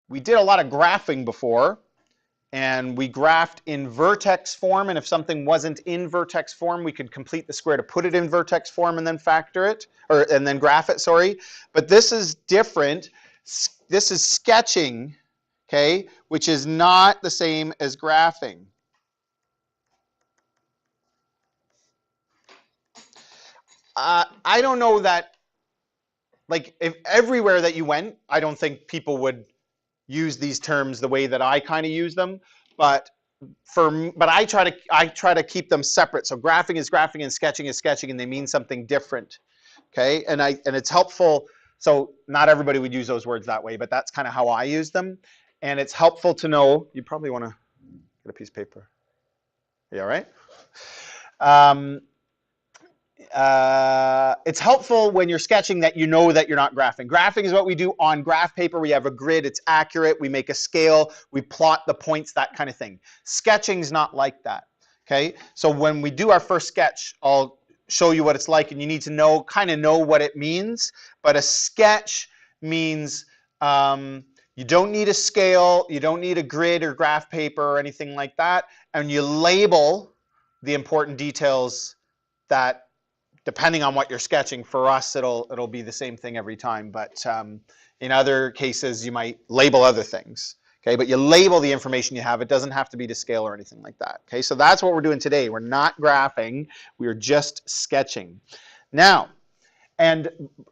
we did a lot of graphing before, and we graphed in vertex form, and if something wasn't in vertex form, we could complete the square to put it in vertex form and then factor it, and then graph it, sorry. But this is different. This is sketching, okay, which is not the same as graphing. I don't know that, like, if everywhere that you went, I don't think people would use these terms the way that I kind of use them, but I try to keep them separate. So graphing is graphing and sketching is sketching, and they mean something different. Okay, and it's helpful. So not everybody would use those words that way, but that's kind of how I use them, and it's helpful to know. You probably want to get a piece of paper. Yeah, right. It's helpful when you're sketching that you know that you're not graphing. Graphing is what we do on graph paper. We have a grid, it's accurate, we make a scale, we plot the points, that kind of thing. Sketching's not like that, okay? So when we do our first sketch, I'll show you what it's like, and you need to kind of know what it means. But a sketch means you don't need a scale, you don't need a grid or graph paper or anything like that, and you label the important details that, depending on what you're sketching. For us, it'll be the same thing every time, but in other cases, you might label other things. Okay, but you label the information you have. It doesn't have to be to scale or anything like that. Okay, so that's what we're doing today. We're not graphing. We're just sketching. Now, and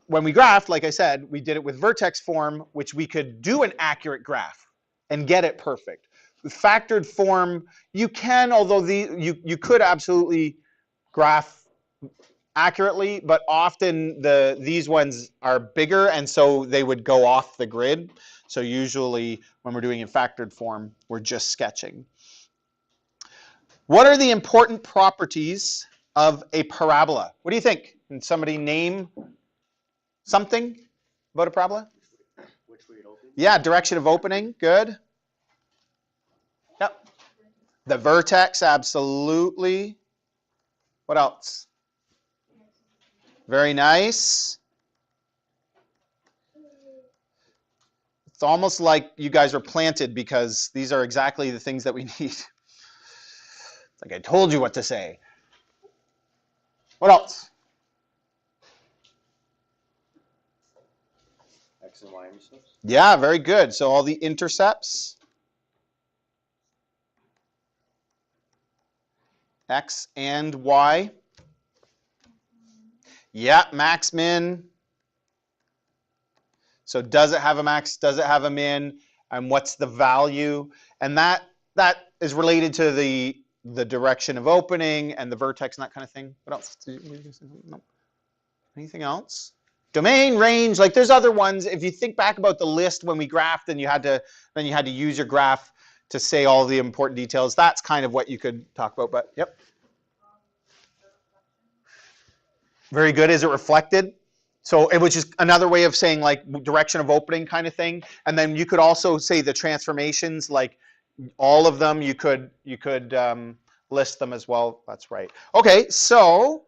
when we graphed, like I said, we did it with vertex form, which we could do an accurate graph and get it perfect. With factored form, you can, although you could absolutely graph accurately, but often these ones are bigger, and so they would go off the grid. So usually when we're doing in factored form, we're just sketching. What are the important properties of a parabola? What do you think? Can somebody name something about a parabola? Which way it opens? Yeah, direction of opening. Good. Yep. The vertex, absolutely. What else? Very nice. It's almost like you guys were planted, because these are exactly the things that we need. It's like I told you what to say. What else? X and Y intercepts? Yeah, very good. So all the intercepts. X and Y. Yeah, max, min. So does it have a max? Does it have a min? And what's the value? And that is related to the direction of opening and the vertex and that kind of thing. What else? No. Anything else? Domain, range, like there's other ones. If you think back about the list when we graphed, and you had to use your graph to say all the important details. That's kind of what you could talk about. But yep. Very good. Is it reflected? So it was just another way of saying like direction of opening kind of thing. And then you could also say the transformations, like all of them. You could list them as well. That's right. Okay, so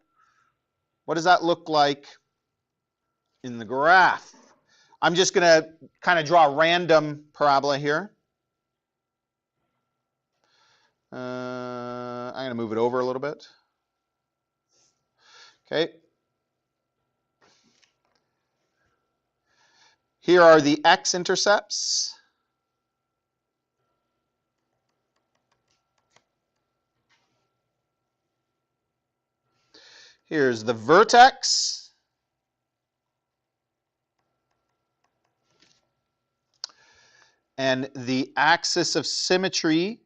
what does that look like in the graph? I'm just going to kind of draw a random parabola here. I'm going to move it over a little bit. Okay. Here are the X-Intercepts. Here's the vertex. And the axis of symmetry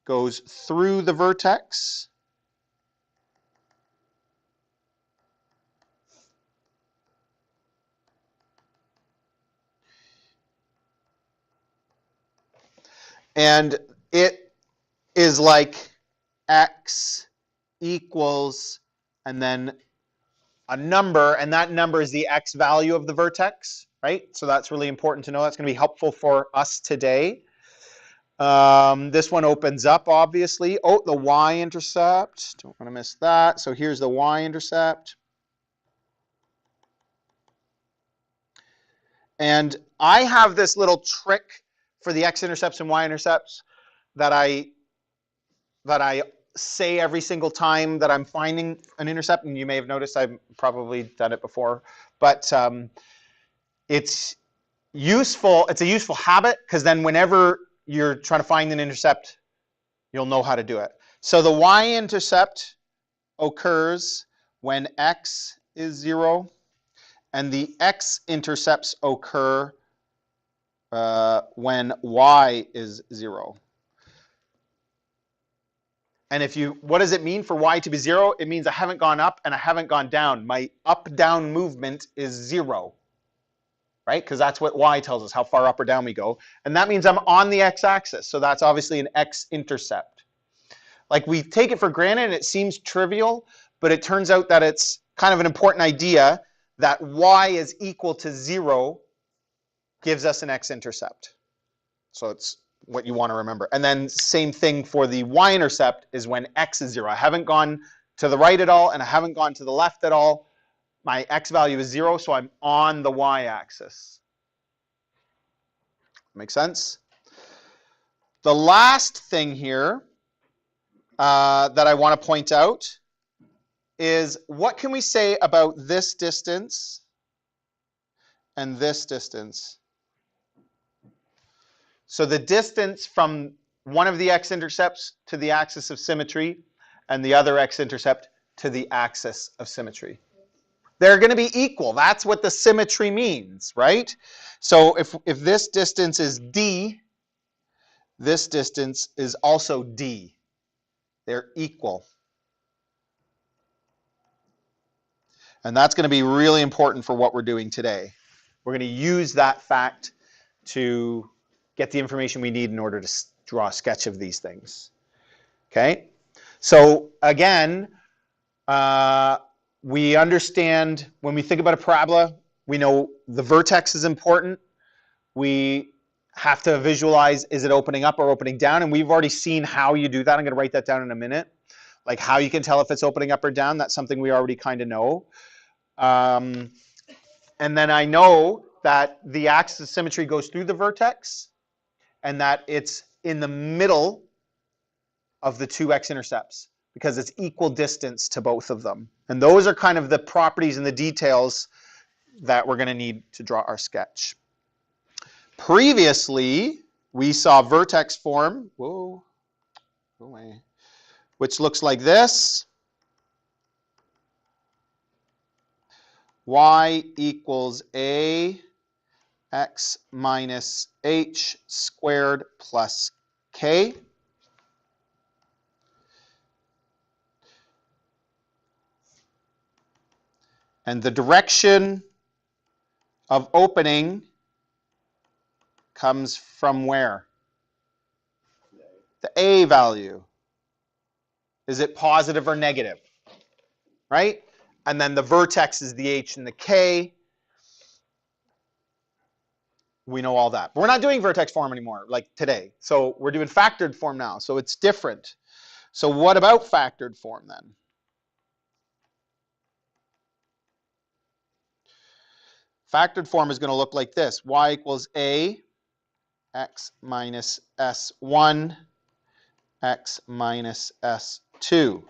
goes through the vertex. And it is like x equals, and then a number, and that number is the x value of the vertex, right? So that's really important to know. That's going to be helpful for us today. This one opens up, obviously. Oh, the Y-intercept. Don't want to miss that. So here's the Y-intercept. And I have this little trick for the x-intercepts and y-intercepts that I say every single time that I'm finding an intercept, and you may have noticed I've probably done it before, but it's useful. It's a useful habit because then whenever you're trying to find an intercept, you'll know how to do it. So the y-intercept occurs when x is 0, and the x-intercepts occur when y is 0. And what does it mean for y to be 0? It means I haven't gone up and I haven't gone down. My up-down movement is 0, right? Because that's what y tells us, how far up or down we go. And that means I'm on the x-axis, so that's obviously an x-intercept. Like, we take it for granted and it seems trivial, but it turns out that it's kind of an important idea that y is equal to 0 gives us an x-intercept. So it's what you want to remember. And then same thing for the y-intercept is when x is 0. I haven't gone to the right at all and I haven't gone to the left at all. My x value is 0, so I'm on the y-axis. Make sense? The last thing here that I want to point out is what can we say about this distance and this distance? So the distance from one of the x-intercepts to the axis of symmetry and the other x-intercept to the axis of symmetry. They're going to be equal. That's what the symmetry means, right? So if this distance is d, this distance is also d. They're equal. And that's going to be really important for what we're doing today. We're going to use that fact to get the information we need in order to draw a sketch of these things. Okay? So again, we understand when we think about a parabola, we know the vertex is important. We have to visualize, is it opening up or opening down? And we've already seen how you do that. I'm going to write that down in a minute. Like how you can tell if it's opening up or down. That's something we already kind of know. And then I know that the axis of symmetry goes through the vertex and that it's in the middle of the two x-intercepts because it's equal distance to both of them. And those are kind of the properties and the details that we're going to need to draw our sketch. Previously, we saw vertex form, which looks like this. Y equals a x minus h squared plus k. And the direction of opening comes from where? The a value. Is it positive or negative? Right? And then the vertex is the h and the k. We know all that. But we're not doing vertex form anymore, like today. So we're doing factored form now. So it's different. So what about factored form then? Factored form is going to look like this. Y equals a, x minus s1, x minus s2.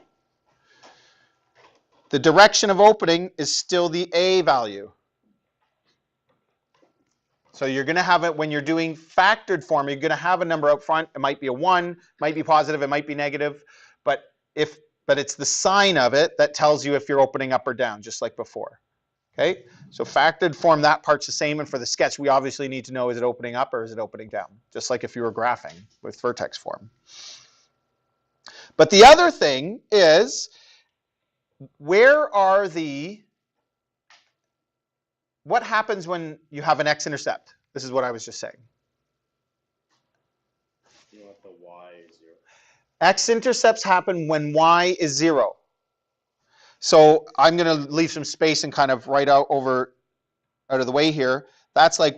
The direction of opening is still the a value. So you're going to have it when you're doing factored form, you're going to have a number out front. It might be a 1, might be positive, it might be negative, but it's the sign of it that tells you if you're opening up or down, just like before. Okay? So factored form, that part's the same, and for the sketch, we obviously need to know, is it opening up or is it opening down? Just like if you were graphing with vertex form. But the other thing is, what happens when you have an x-intercept? This is what I was just saying. You want the y is 0. X-intercepts happen when y is 0. So I'm going to leave some space and kind of write out of the way here. That's like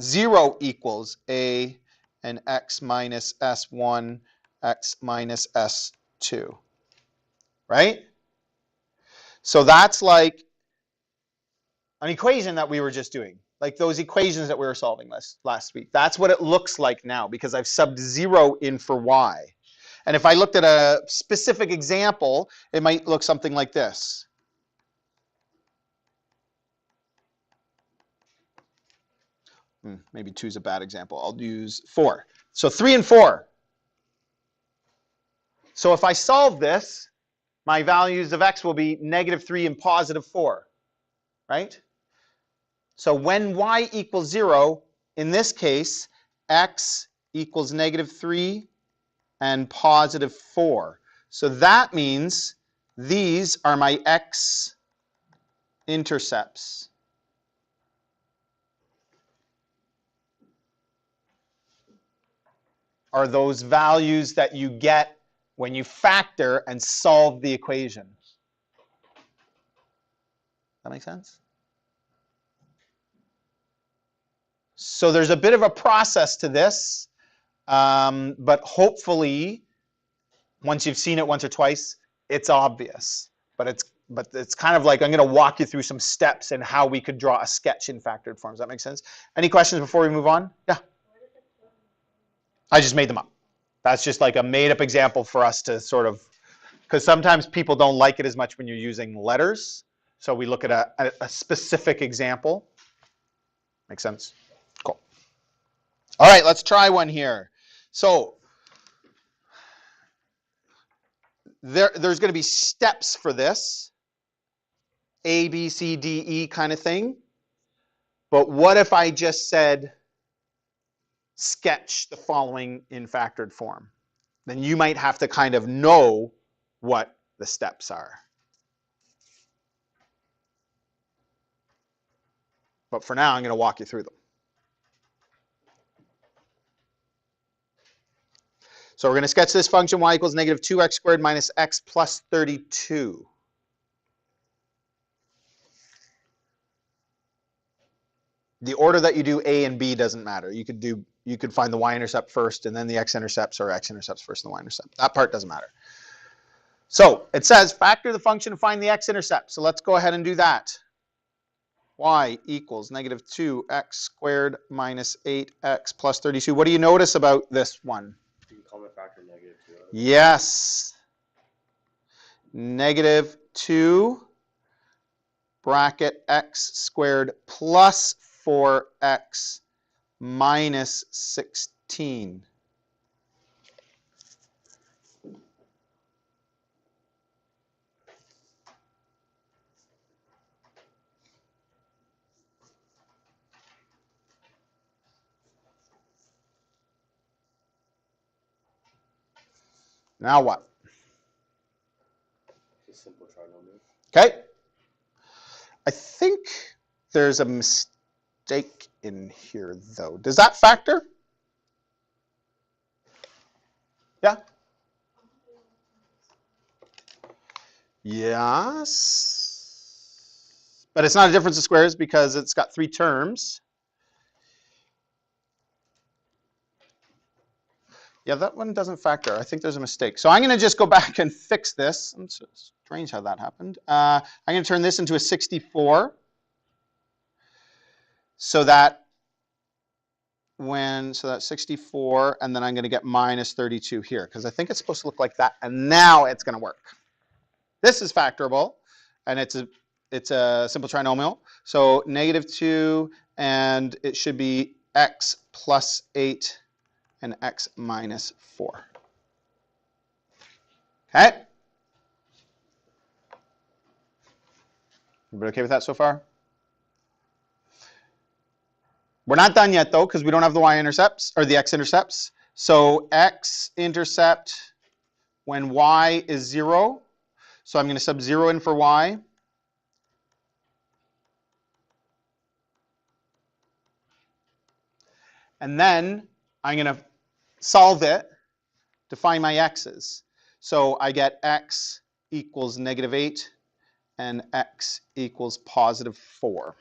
0 equals a and x minus s1, x minus s2. Right? So that's like an equation that we were just doing. like those equations that we were solving last week. That's what it looks like now because I've subbed 0 in for y. And if I looked at a specific example, it might look something like this. Maybe 2 is a bad example. I'll use 4. So 3 and 4. So if I solve this, my values of x will be -3 and +4, right? So when y equals 0, in this case, x equals -3 and +4. So that means these are my x-intercepts. Are those values that you get when you factor and solve the equation. That make sense? So there's a bit of a process to this, but hopefully, once you've seen it once or twice, it's obvious. But it's kind of like I'm going to walk you through some steps in how we could draw a sketch in factored form. Does that make sense? Any questions before we move on? Yeah. I just made them up. That's just like a made-up example for us to sort of, because sometimes people don't like it as much when you're using letters. So we look at a specific example. Make sense? Cool. All right, let's try one here. So there's going to be steps for this. A, B, C, D, E kind of thing. But what if I just said, sketch the following in factored form? Then you might have to kind of know what the steps are. But for now, I'm going to walk you through them. So we're going to sketch this function y equals -2x squared minus x plus 32. The order that you do A and B doesn't matter. You could find the y-intercept first and then the x-intercepts, or x-intercepts first and the y-intercept. That part doesn't matter. So it says factor the function to find the x-intercept. So let's go ahead and do that. Y equals -2x squared minus 8x plus 32. What do you notice about this one? You can common factor -2. Yes. -2 bracket x squared plus 4x minus 16. Now what? It's a simple trinomial. Okay. I think there's a mistake in here, though. Does that factor? Yeah? Yes. But it's not a difference of squares because it's got 3 terms. Yeah, that one doesn't factor. I think there's a mistake. So I'm going to just go back and fix this. It's strange how that happened. I'm going to turn this into a 64. So that's 64, and then I'm going to get minus 32 here, because I think it's supposed to look like that, and now it's going to work. This is factorable, and it's a simple trinomial. So -2, and it should be x plus 8 and x minus 4. Okay? Everybody okay with that so far? We're not done yet, though, because we don't have the y-intercepts, or the x-intercepts. So x-intercept when y is 0. So I'm going to sub 0 in for y. And then I'm going to solve it to find my x's. So I get x equals -8 and x equals +4.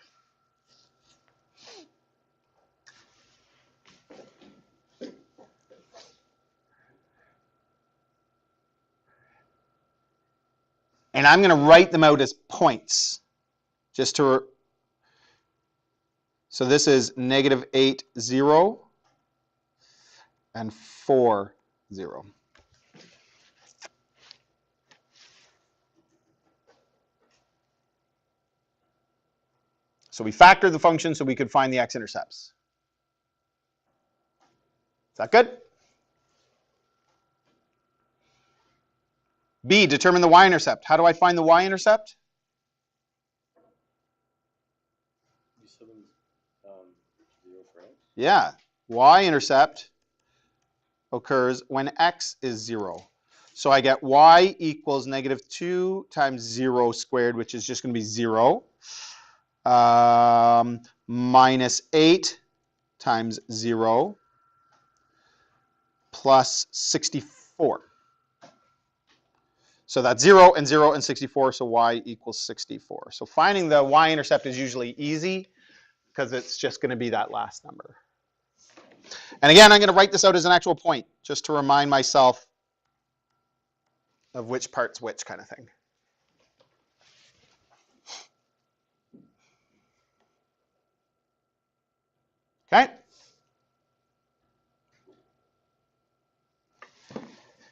And I'm going to write them out as points, just to So this is negative 8, 0, and 4, 0. So we factored the function so we could find the x-intercepts. Is that good? B, determine the y-intercept. How do I find the y-intercept? You said 0 for x? Yeah, y-intercept occurs when x is 0. So I get y equals negative 2 times 0 squared, which is just going to be 0, minus 8 times 0, plus 64. So that's 0 and 0 and 64, so y equals 64. So finding the y-intercept is usually easy because it's just going to be that last number. And again, I'm going to write this out as an actual point, just to remind myself of which part's which kind of thing. Okay?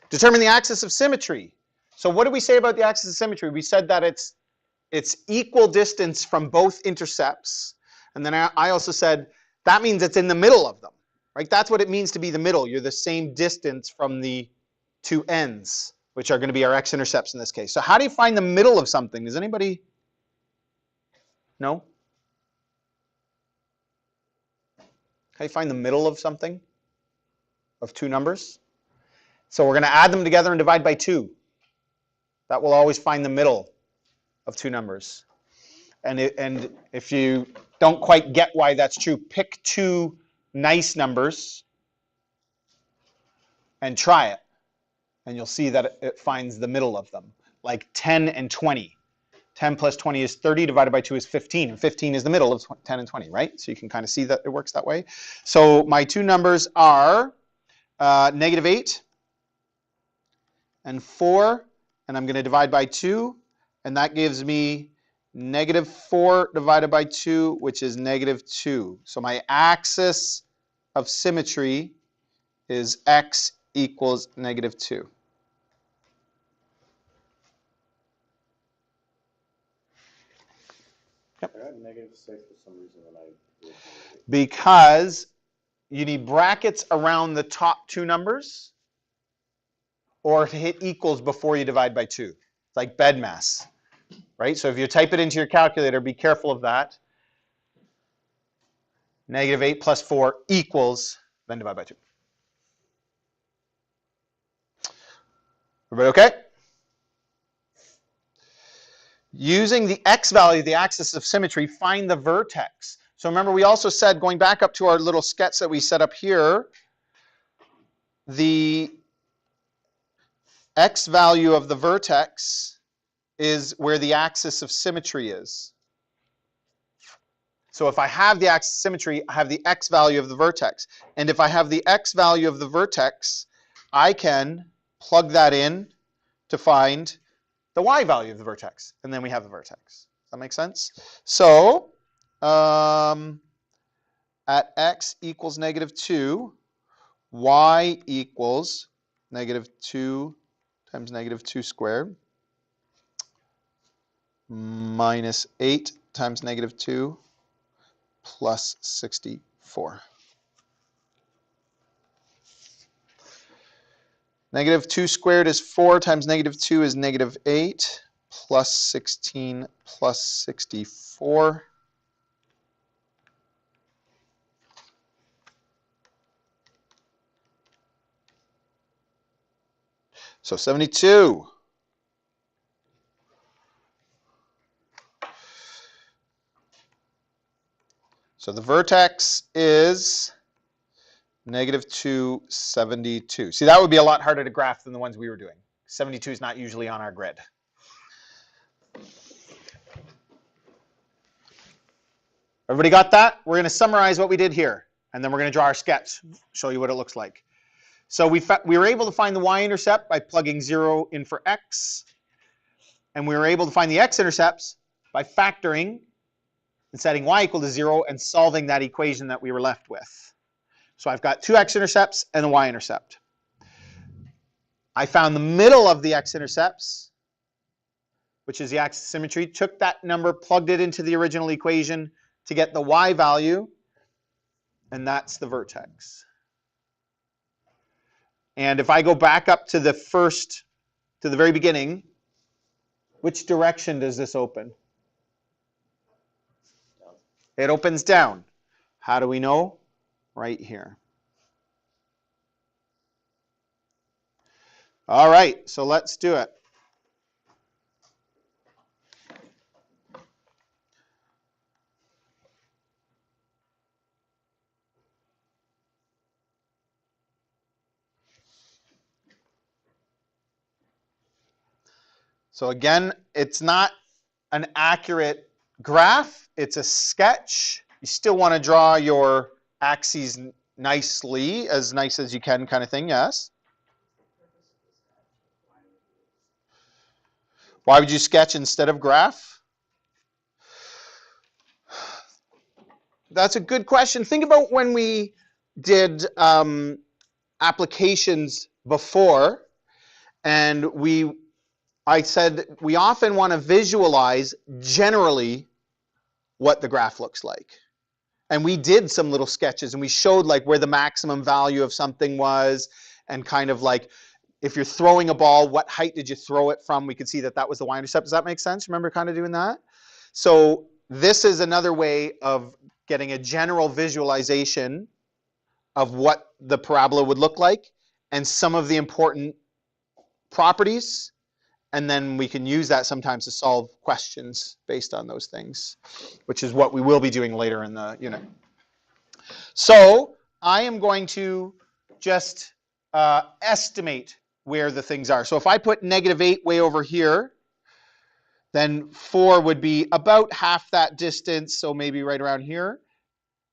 Determine the axis of symmetry. So what did we say about the axis of symmetry? We said that it's equal distance from both intercepts. And then I also said that means it's in the middle of them. Right? That's what it means to be the middle. You're the same distance from the two ends, which are going to be our x-intercepts in this case. So how do you find the middle of something? Does anybody know? How do you find the middle of something? Of two numbers? So we're going to add them together and divide by 2. That will always find the middle of two numbers. And if you don't quite get why that's true, pick 2 nice numbers and try it. And you'll see that it finds the middle of them, like 10 and 20. 10 plus 20 is 30, divided by 2 is 15. And 15 is the middle of 10 and 20, right? So you can kind of see that it works that way. So my 2 numbers are negative 8 and 4. And I'm going to divide by 2. And that gives me negative 4 divided by 2, which is negative 2. So my axis of symmetry is x equals negative 2. Yep. I got negative 6 for some reason when I... Because you need brackets around the top 2 numbers or to hit equals before you divide by 2. It's like BEDMAS, right? So if you type it into your calculator, be careful of that. Negative 8 plus 4 equals, then divide by 2. Everybody okay? Using the x value, the axis of symmetry, find the vertex. So remember, we also said, going back up to our little sketch that we set up here, the x value of the vertex is where the axis of symmetry is. So if I have the axis of symmetry, I have the x value of the vertex. And if I have the x value of the vertex, I can plug that in to find the y value of the vertex. And then we have the vertex. Does that make sense? So at x equals negative 2, y equals negative 2 times negative 2 squared minus 8 times negative 2 plus 64. Negative 2 squared is 4 times negative 2 is negative 8 plus 16 plus 64. So 72. So the vertex is negative 2, 72. See, that would be a lot harder to graph than the ones we were doing. 72 is not usually on our grid. Everybody got that? We're going to summarize what we did here, and then we're going to draw our sketch, show you what it looks like. So we were able to find the y-intercept by plugging 0 in for x, and we were able to find the x-intercepts by factoring and setting y equal to 0 and solving that equation that we were left with. So I've got two x-intercepts and a y-intercept. I found the middle of the x-intercepts, which is the axis of symmetry, took that number, plugged it into the original equation to get the y value, and that's the vertex. And if I go back up to the very beginning, which direction does this open? Down. It opens down. How do we know? Right here. All right, so let's do it. So again, it's not an accurate graph. It's a sketch. You still want to draw your axes nicely, as nice as you can kind of thing, yes? Why would you sketch instead of graph? That's a good question. Think about when we did applications before, and I said we often want to visualize generally what the graph looks like. And we did some little sketches, and we showed like where the maximum value of something was, and kind of like if you're throwing a ball, what height did you throw it from? We could see that that was the y-intercept. Does that make sense? Remember kind of doing that? So this is another way of getting a general visualization of what the parabola would look like and some of the important properties. And then we can use that sometimes to solve questions based on those things, which is what we will be doing later in the unit. So I am going to just estimate where the things are. So if I put -8 way over here, then 4 would be about half that distance, so maybe right around here.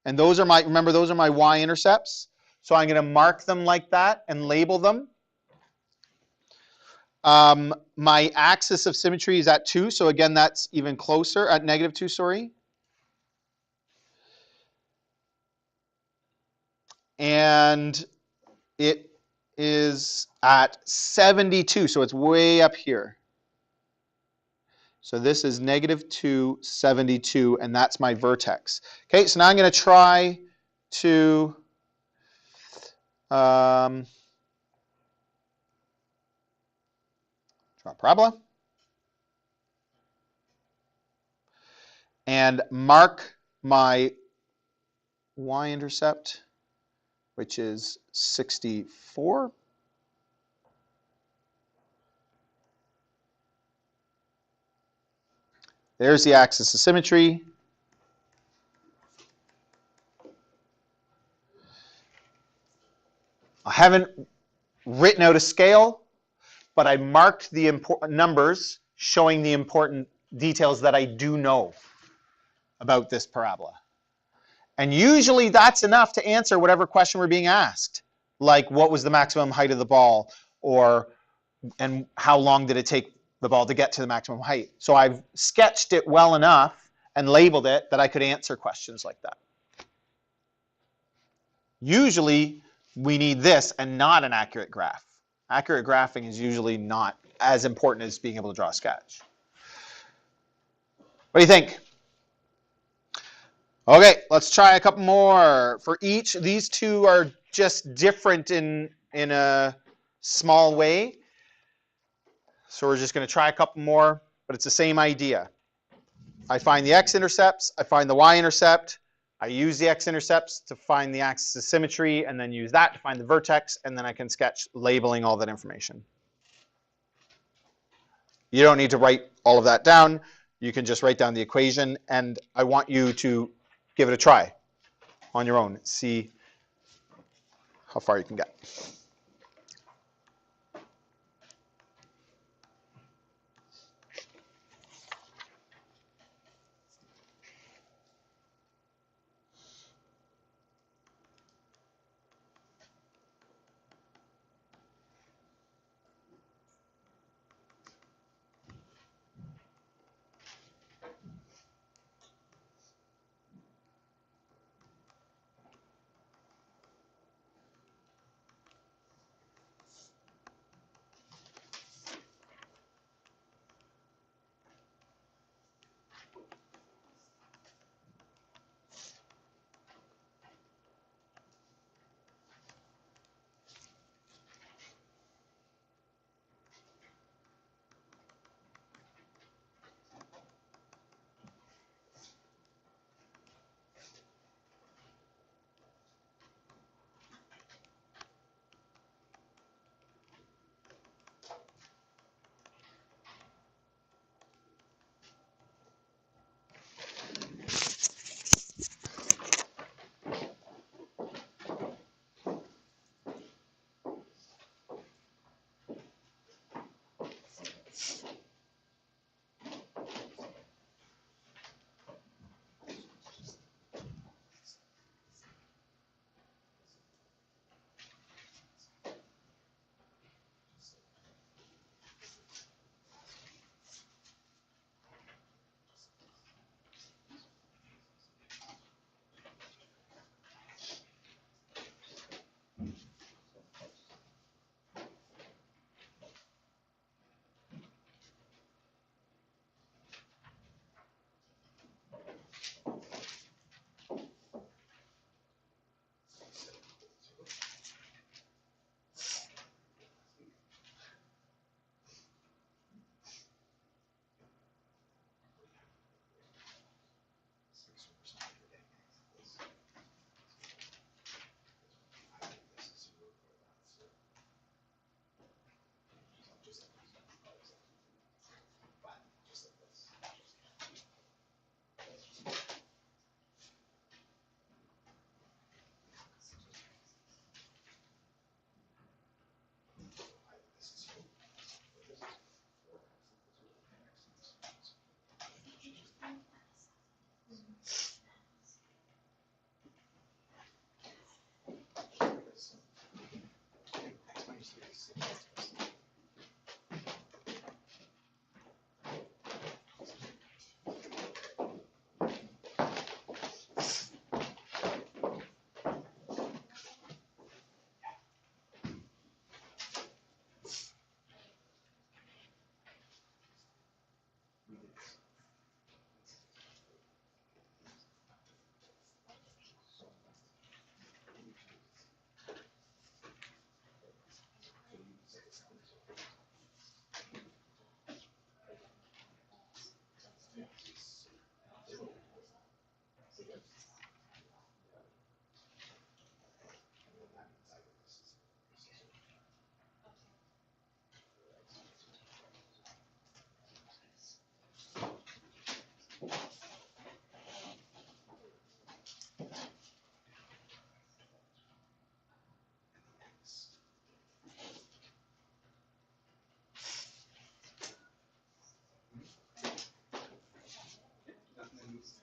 And those are remember, those are my y-intercepts. So I'm going to mark them like that and label them. My axis of symmetry is at 2, so again, that's even closer, at -2, sorry. And it is at 72, so it's way up here. So this is -2, 72, and that's my vertex. Okay, so now I'm going to try to draw a parabola and mark my y-intercept, which is 64. There's the axis of symmetry. I haven't written out a scale, but I marked the important numbers showing the important details that I do know about this parabola. And usually that's enough to answer whatever question we're being asked, like what was the maximum height of the ball, and how long did it take the ball to get to the maximum height. So I've sketched it well enough and labeled it that I could answer questions like that. Usually we need this and not an accurate graph. Accurate graphing is usually not as important as being able to draw a sketch. What do you think? Okay, let's try a couple more. For each, these two are just different in a small way. So we're just going to try a couple more, but it's the same idea. I find the x-intercepts, I find the y-intercept, I use the x-intercepts to find the axis of symmetry, and then use that to find the vertex, and then I can sketch labeling all that information. You don't need to write all of that down. You can just write down the equation, and I want you to give it a try on your own. See how far you can get.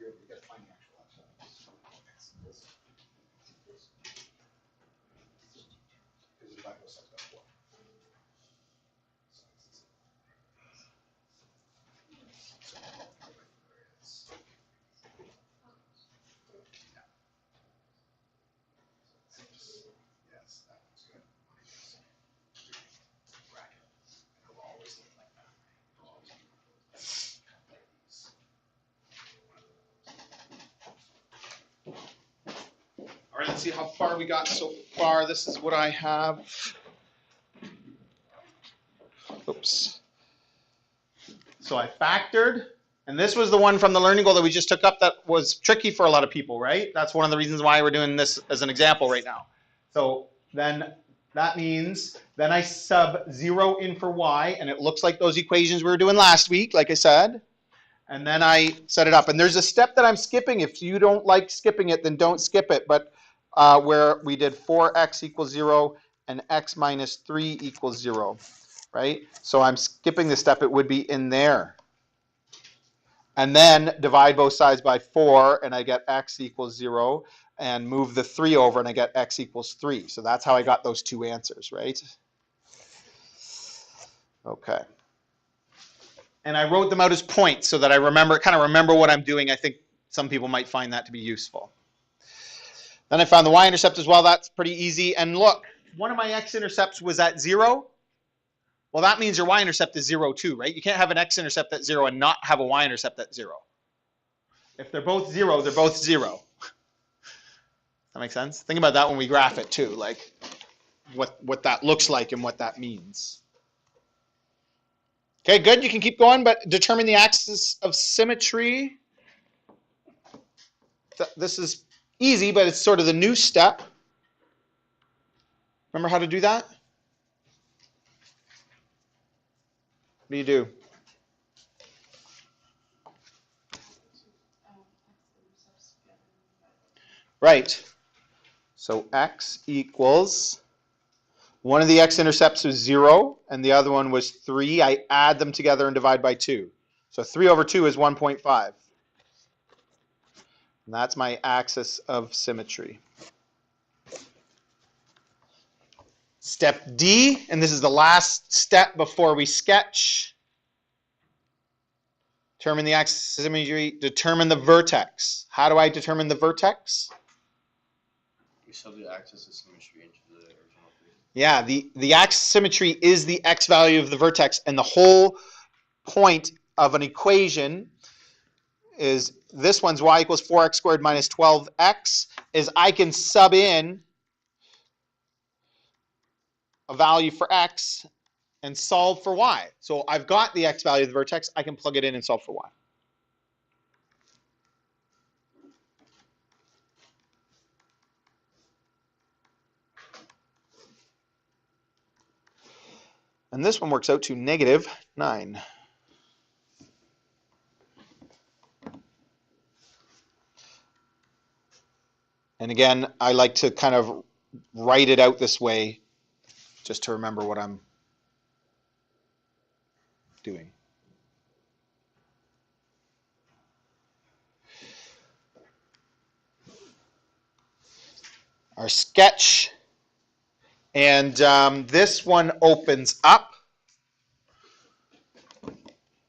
grid, you got to find the actual x. Because you divide both sides by 4. Yes, that one's good. Bracket. It'll always look like that. It'll always be like these. All right, let's see how far we got so far. This is what I have. Oops. So I factored, and this was the one from the learning goal that we just took up that was tricky for a lot of people, right? That's one of the reasons why we're doing this as an example right now. So then that means then I sub 0 in for y, and it looks like those equations we were doing last week, like I said. And then I set it up. And there's a step that I'm skipping. If you don't like skipping it, then don't skip it. But where we did 4x equals 0 and x minus 3 equals 0, right? So I'm skipping the step. It would be in there. And then divide both sides by 4, and I get x equals 0. And move the 3 over, and I get x equals 3. So that's how I got those two answers, right? Okay. And I wrote them out as points so that I kind of remember what I'm doing. I think some people might find that to be useful. Then I found the y-intercept as well. That's pretty easy. And look, one of my x-intercepts was at 0. Well, that means your y-intercept is 0 too, right? You can't have an x-intercept at 0 and not have a y-intercept at 0. If they're both 0, they're both 0. That makes sense? Think about that when we graph it too, like what that looks like and what that means. Okay, good. You can keep going, but determine the axis of symmetry. This is easy, but it's sort of the new step. Remember how to do that? What do you do? Right. So x equals, one of the x-intercepts was 0, and the other one was 3. I add them together and divide by 2. So 3 over 2 is 1.5. And that's my axis of symmetry. Step D, and this is the last step before we sketch. Determine the axis of symmetry, determine the vertex. How do I determine the vertex? You sub the axis of symmetry into the original grid. Yeah, the axis of symmetry is the x value of the vertex, and the whole point of an equation is this one's y equals 4x squared minus 12x, is I can sub in a value for x and solve for y. So I've got the x value of the vertex, I can plug it in and solve for y. And this one works out to -9. And again, I like to kind of write it out this way just to remember what I'm doing. Our sketch. And this one opens up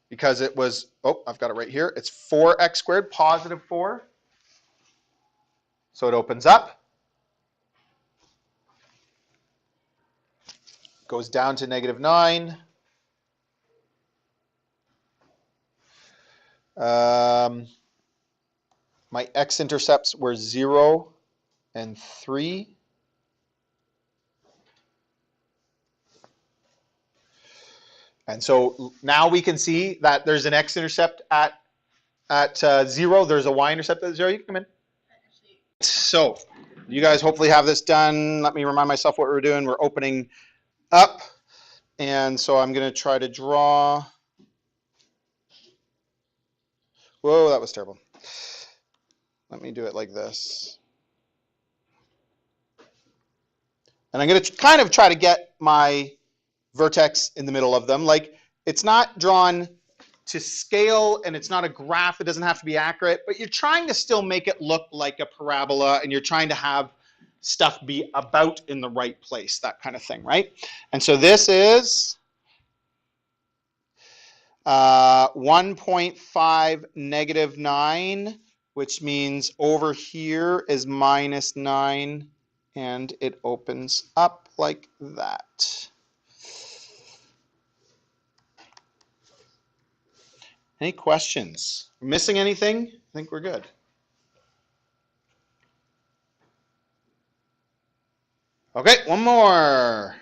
because it was, oh, I've got it right here. It's 4x squared, positive 4. So it opens up. Goes down to -9. My x-intercepts were 0 and 3. And so now we can see that there's an x-intercept at 0. There's a y-intercept at 0. You can come in. So you guys hopefully have this done. Let me remind myself what we're doing. We're opening up. And so I'm going to try to draw. Whoa, that was terrible. Let me do it like this. And I'm going to kind of try to get my vertex in the middle of them. Like, it's not drawn to scale, and it's not a graph, it doesn't have to be accurate, but you're trying to still make it look like a parabola, and you're trying to have stuff be about in the right place, that kind of thing, right? And so this is 1.5 negative 9, which means over here is minus 9, and it opens up like that. Any questions? Missing anything? I think we're good. Okay, one more.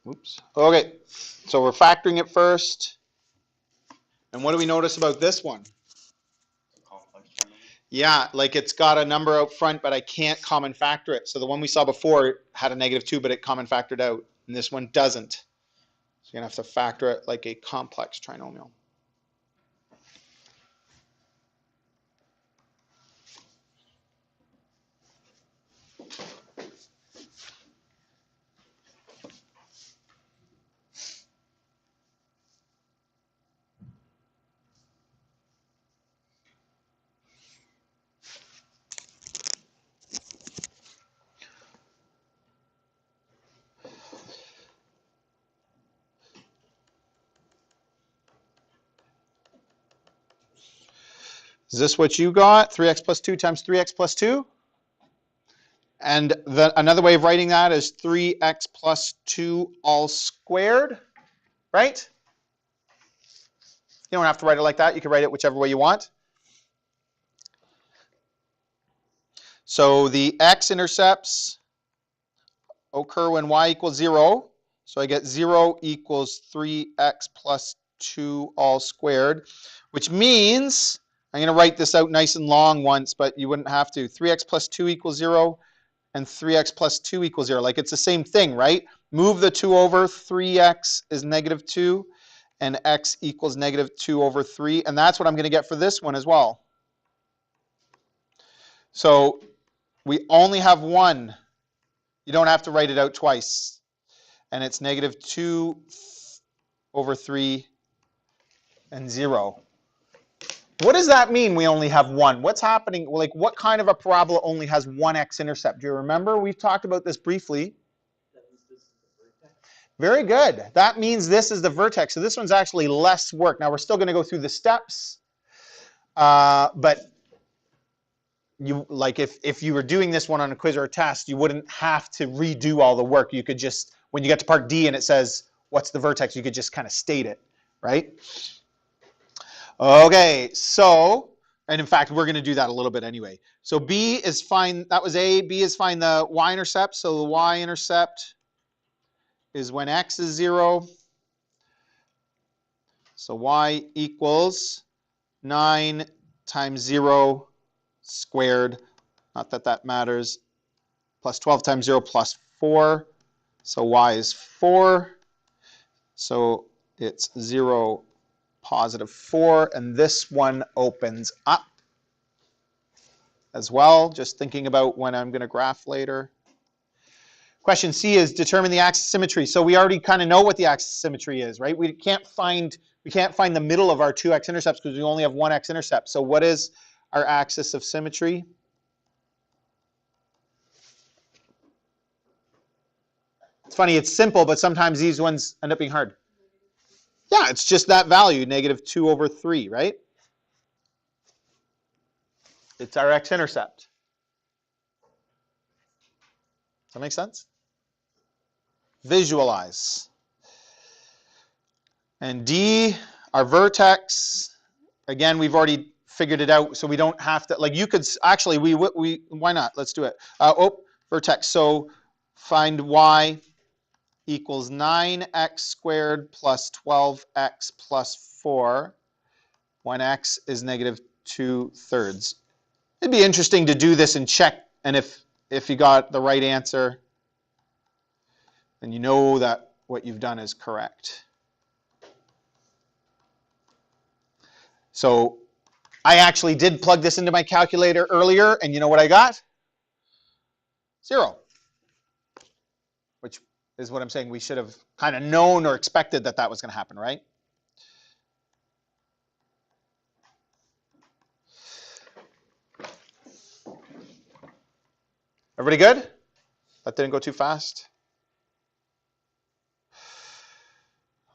Oops. Okay, so we're factoring it first. And what do we notice about this one? Complex trinomial. Yeah, like it's got a number out front, but I can't common factor it. So the one we saw before had a -2, but it common factored out. And this one doesn't. So you're going to have to factor it like a complex trinomial. Is this what you got? 3x plus 2 times 3x plus 2? And another way of writing that is 3x plus 2 all squared, right? You don't have to write it like that. You can write it whichever way you want. So the x-intercepts occur when y equals 0. So I get 0 equals 3x plus 2 all squared, which means, I'm going to write this out nice and long once, but you wouldn't have to. 3x plus 2 equals 0, and 3x plus 2 equals 0. Like it's the same thing, right? Move the 2 over, 3x is -2, and x equals -2 over 3. And that's what I'm going to get for this one as well. So we only have one. You don't have to write it out twice. And it's -2 over 3 and 0. What does that mean we only have one? What's happening? Like what kind of a parabola only has one x-intercept? Do you remember? We've talked about this briefly. Very good. That means this is the vertex. So this one's actually less work. Now we're still going to go through the steps, but you like if you were doing this one on a quiz or a test, you wouldn't have to redo all the work. You could just, when you get to part D and it says what's the vertex, you could just kind of state it, right? Okay, so, and in fact, we're going to do that a little bit anyway. So B is find, that was A. B is find the y-intercept. So the y-intercept is when x is 0. So y equals 9 times 0 squared, not that that matters, plus 12 times 0 plus 4. So y is 4. So it's 0, positive 4. And this one opens up as well, just thinking about when I'm going to graph later. Question C is determine the axis of symmetry. So we already kind of know what the axis of symmetry is, right? We can't find the middle of our two x-intercepts because we only have one x-intercept. So what is our axis of symmetry? It's funny, it's simple, but sometimes these ones end up being hard. Yeah, it's just that value, -2 over 3, right? It's our x-intercept. Does that make sense? Visualize. And D, our vertex, again, we've already figured it out, so we don't have to, like you could, actually, why not? Let's do it. Vertex, so find Y equals 9x squared plus 12x plus 4 when x is negative 2/3. It'd be interesting to do this and check, and if you got the right answer, then you know that what you've done is correct. So I actually did plug this into my calculator earlier, and you know what I got? 0. Which is what I'm saying. We should have kind of known or expected that that was going to happen, right? Everybody good? That didn't go too fast?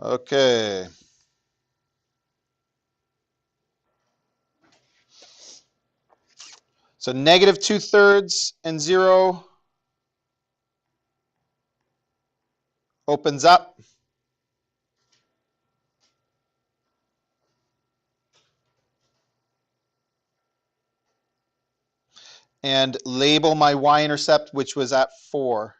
Okay. So negative 2/3 and 0 opens up. And label my y-intercept, which was at 4.